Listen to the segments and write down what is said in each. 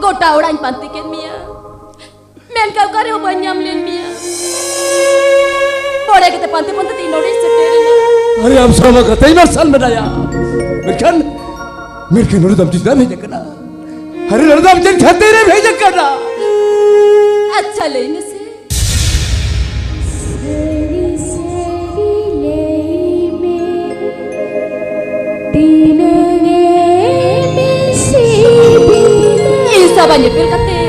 Goda orang pantikin Mia. Men kau kare ubanyam len Mia. Boleh kita panti Indonesia terina. अरे आप sama kata ini asal medaya. Mereka nurut dalam cinta mereka kena. Hari nurut dalam cinta tere mereka kena. अच्छा लेने से Isa banyak pil kate.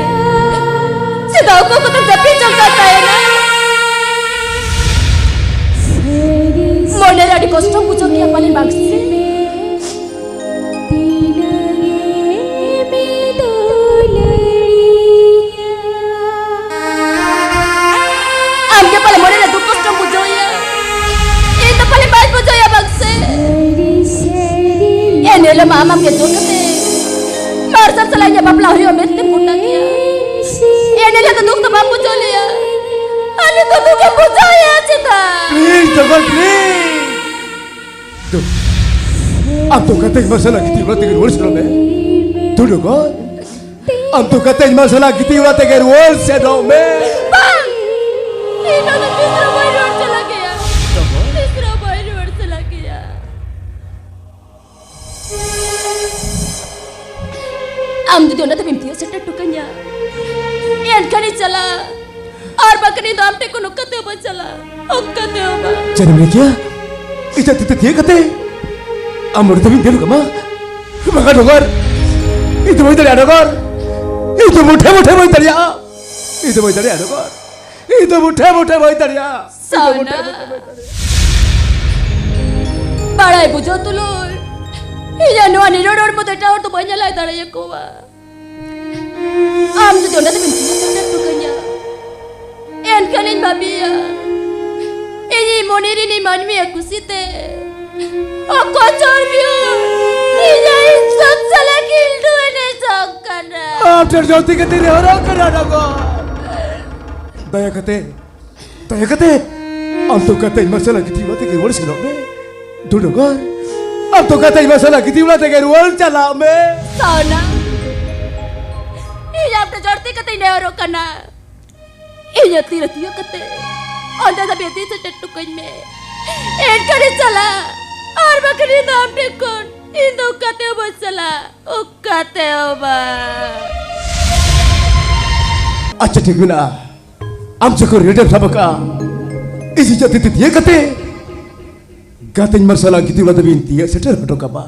Sedau ko betul tapi jangka saya na. Moner adi kostum pucuk yang paling bagus. Amnya paling moner adu kostum pucuk ya. Itu paling baik pucuk ya bagse. Ini lah mamam gitu kate. Marsar selainnya bapak lahir mesti punya dia. Ini lah tuh tuh bambu joli ya. Ani tuh tuh ke pucuk ya cita. Please, jangan please. Tuh, antum kata masalah kita ulah tegar wall sedome. Tuh dogon, antum kata masalah kita ulah tegar wall sedome. Bang, ini tuh tisra boy road चला गया. Tisra boy road चला गया. Am jadi orang tapi dia setter tukanya. Yang kani चला, और बकरी तो आमटे को नुक्कते हो चला, उक्कते हो बा. Jadi mereka, itu dia kata, amur tapi dia luka mah, maka dogar, itu boy dari dogar, itu muda boy dari itu boy dari dogar, itu muda boy dari Sana. Bada ibu jo tulur. Iya nuani road mo teta or to banyak lah dari aku ba. Am jadi orang tapi dia setter tukanya. Yang kanin babi ya. Ini monir ini manmi aku site. Aku corbiu. Ini insan salah kildu ini sangkana. After jauh tiga tiri orang kena dogar. Daya kate, antum kata masalah kita ulah tegar wall sedome. Tuh dogar, antum kata masalah kita ulah tegar wall jalame. Sana. Iya apa jorti kata ini orang kena. Iya tira kate. Anda tapi hati setter tukanya. Kari cala. और बकरी नाम taken इंदो कते हो बचला उकते हो बा अच्छा ठीक है ना आमचे को रेडर सबका इसी जाती थी ये कते गाते मसाला किती वाला बिनती है सेटर हटो का बा